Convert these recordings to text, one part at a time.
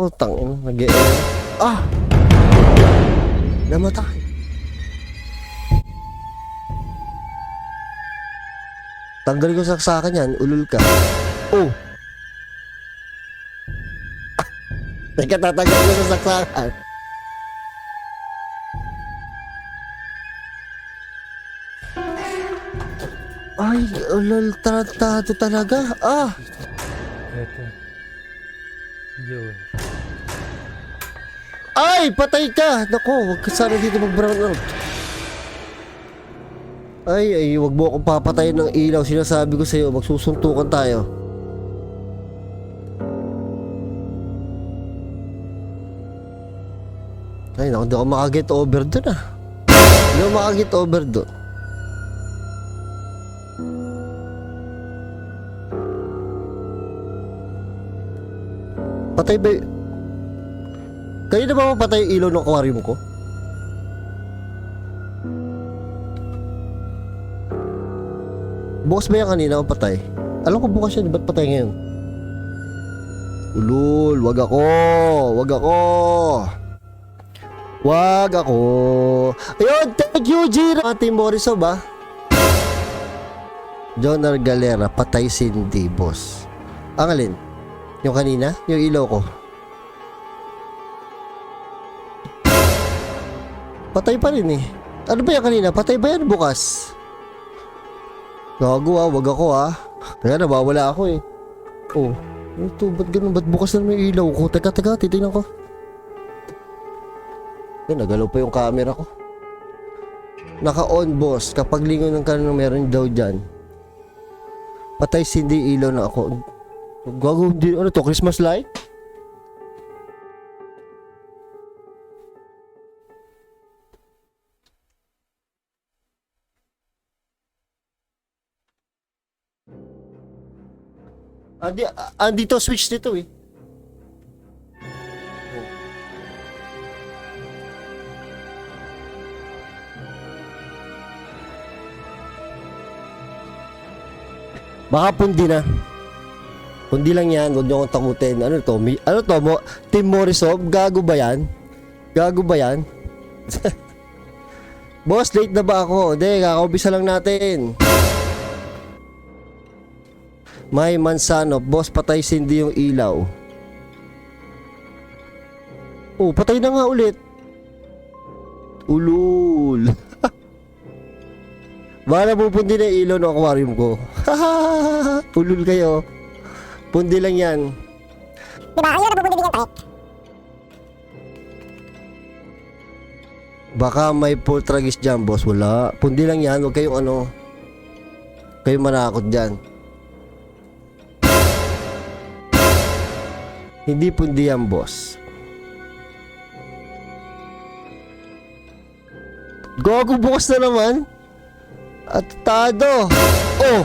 Putang ina, Ah! Namatay. Tanggalin ko saksakan yan, ulul ka. Oh! Teka, tatanggal ko sa saksakan. Ay, ulul, tarantado talaga. Ah! Это делаешь? Ay, patay ka! Naku, wag ka sana dito mag-brown out. Ay, wag mo akong papatayin ng ilaw. Sinasabi ko sa'yo, magsusuntukan tayo. Ay, naku, hindi ako makaget over dun ah. Hindi ako makaget over dun. Patay ba kayo na ba mapatay yung ilaw ng aquarium ko? Bukas ba yan kanina o patay? Alam ko bukas yan, ba't patay ngayon? Ulul, wag ako! Wag ako! Wag ako! Ayun, thank you, Jira! Ate Morisov ba? Jonar Galera, patay Cindy, boss. Ang alin? Yung kanina? Yung ilaw ko? Patay pa rin eh. Ano ba yan kanina? Patay ba yan bukas? Gago ah, wag ako ah. Teka, nawawala ako eh. Oh, ito, ba't ganun? Ba't bukas na may ilaw ko? Teka, titignan ko. Nagalaw pa yung camera ko. Naka-on boss. Kapag lingon ng kanang meron daw dyan. Patay Cindy ilaw na ako. Gago, ano to? Christmas light? Andito switch nito eh. Baka pundi na. Pundi lang yan, huwag niyo akong takutin. Ano to? Team Morisov? Gago ba yan? Gago ba yan? Boss, late na ba ako? Hindi, kakaubisa lang natin. May Manzano, boss, patay Cindy yung ilaw. Oh, patay na nga ulit. Ulul. Baka napupundi na yung ilaw ng aquarium ko. Ulul kayo. Pundi lang yan. Diba? Ayaw napupundi din yung tayo. Baka may poltergeist dyan, boss. Wala. Pundi lang yan. Huwag kayong ano. Kayong manakot dyan. Hindi pundi yan, boss. Gago, bukas na naman. Atado. Oh!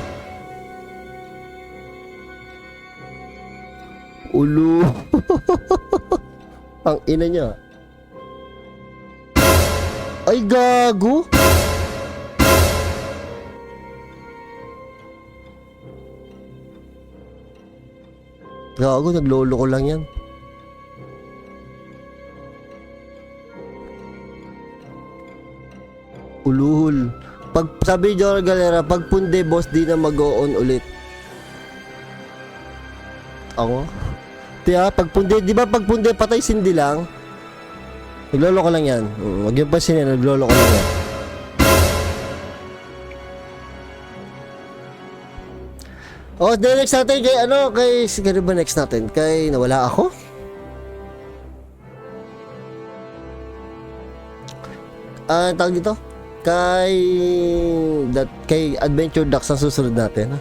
Ulo. Ang ina niya. Ay, gago. Gago, naglolo ko lang yan. Ulul. Pag sabi ni Jonar Galera, pag pundi boss, di na mag-on ulit. Ako? Tiya, pag pundi, di ba pag pundi patay Cindy lang? Naglolo ko lang yan. Huwag yung pasinin, naglolo ko lang yan. Oh, next natin kay ano, kay siguro ba next natin? Kay nawala ako? Tawag dito? Kay Adventure Ducks ang susunod natin. Ha?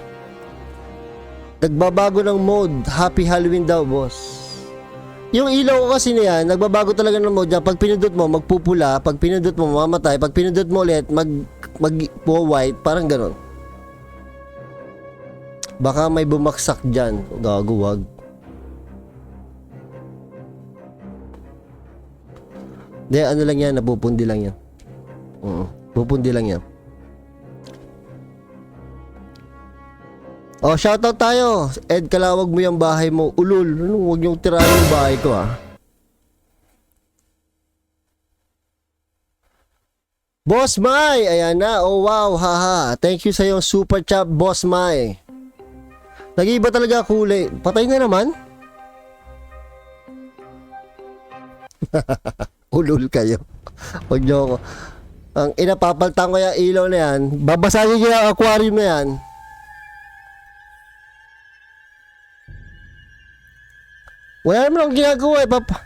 Nagbabago ng mode. Happy Halloween daw, boss. Yung ilaw ko kasi niyan, nagbabago talaga ng mode. Pag pinindot mo, magpupula. Pag pinindot mo, mamamatay. Pag pinindot mo ulit, mag-white. Parang ganon. Baka may bumaksak dyan. Gago, wag. Hindi, ano lang yan, napupundi lang yan. Pupundi lang yan. Oh, shoutout tayo. Ed, kalawag mo yung bahay mo. Ulul, huwag niyong tirahin yung bahay ko ah. Boss Mai, ayan na. Oh wow, haha. Thank you sa iyong super chat, Boss Mai. Nag-iiba talaga kulay. Patay na naman. Ulul kayo. Huwag niyo ako. Ang inapapaltan ko yung ilaw na yan. Babasagin ko yung aquarium na yan. Wala naman akong ginagawa eh, papa.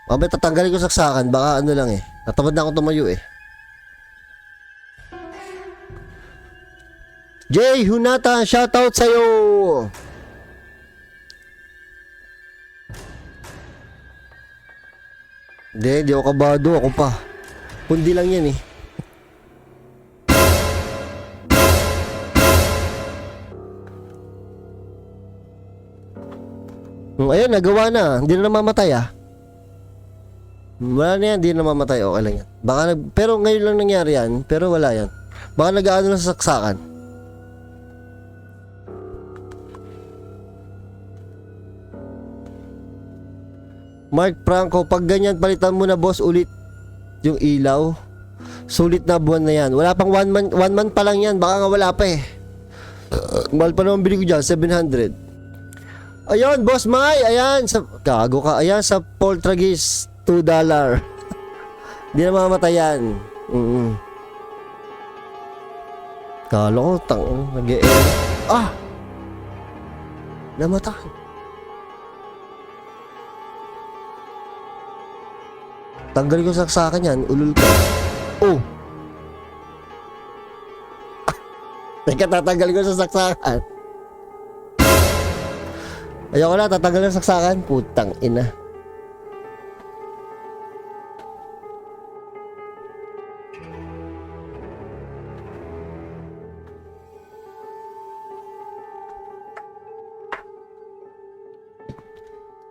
Mabay, tatanggalin ko saksakan. Baka ano lang eh. Natamad na akong tumayo eh. Jay Hunata, shoutout sa'yo! Hindi ako kabado. Ako pa. Kundi lang yan eh. Ayun, nagawa na. Hindi na namamatay ah. Wala na yan, hindi na namamatay. Okay lang yan. Baka pero ngayon lang nangyari yan. Pero wala yan. Baka nag-aano na sa saksakan. Mark Franco, pag ganyan palitan mo na boss ulit yung ilaw. Sulit na buwan na yan. Wala pang 1 month pa lang yan. Baka nga wala pa eh. Mahal pa naman bili ko dyan, 700. Ayun, Boss Mai, ayan, gago ka, ayan, sa Poltergeist, $2. Hindi na mamamatay yan. Kala ko, nag-e-air. Ah! Namatay. Tanggal ko saksakan yan, ulul ka. Oh! Teka, tatanggal ko sa saksakan. Ayoko na, tatanggal na saksakan. Putang ina.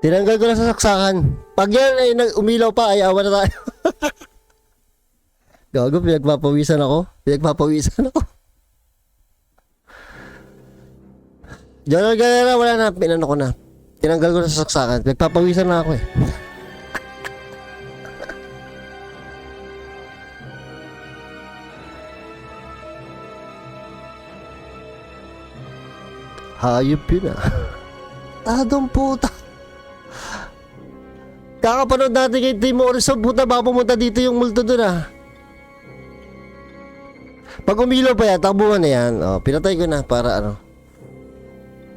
Tinanggal ko na sa saksakan. Pag yan ay umilaw pa, ay awa na tayo. Gago, pinagpapawisan ako. Diyan na, wala na, pinano ko na. Tinanggal ko na sa saksakan. Nagpapawisan na ako eh. Hayop yun ah. Tadong puta. Kakapanood natin kay Tim Morrison, puta, baka pumunta dito yung multo dun ah. Pag umilaw pa yan, takbuhan na yan. Oh, pinatay ko na para ano.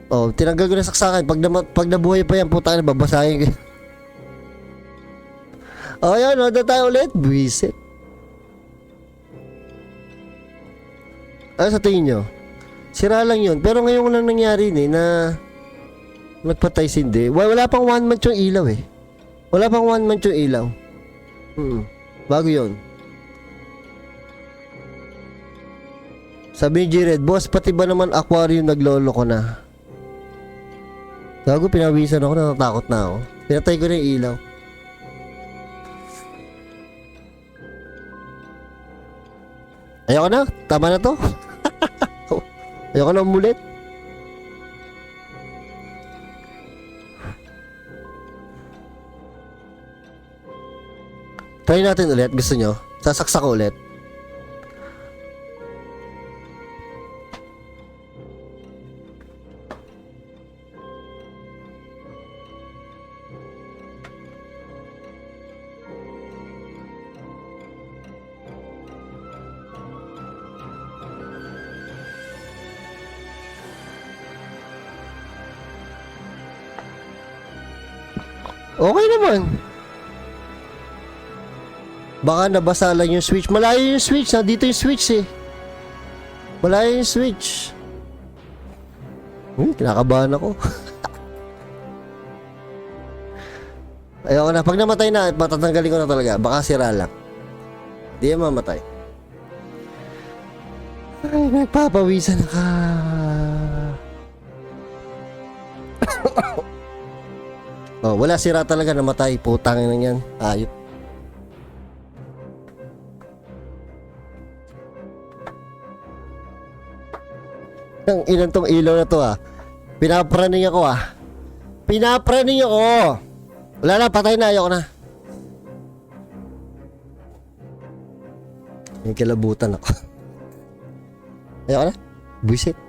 Oh, tinanggal ko na saksakan. Pag nabuhay pa yan, puta na, babasahin ko. Oh, yan, nada tayo ulit. Buisit. Ano sa tingin nyo? Sira lang yun. Pero ngayon lang nangyari na nagpatay si Hindi. Wala pang 1 month yung ilaw eh. Wala pang 1 month yung ilaw. Bago yun. Sabi ni Jared, boss, pati ba naman aquarium naglolo ko na? Gago, pinawisan ako, natatakot na ako. Pinatay ko na yung ilaw. Ayoko na, tama na to. Ayoko na umulit. Try natin ulit, gusto nyo? Sasaksak ko ulit. Okay naman. Baka nabasa lang yung switch. Malayo yung switch. Nandito yung switch eh. Malayo yung switch. Kinakabahan ako. Ayoko na. Pag namatay na, matatanggalin ko na talaga. Baka sira lang. Di yan mamatay. Ay, nagpapawisan ka. Oh, wala, sira talaga, namatay. Putang na yan. Ayop. Ang ilan tong ilaw na to ah. Pinapraning ako ah. Pinapraning ako. Wala na, patay na. Ayoko na. May kilabutan ako. Ayoko na. Buisit.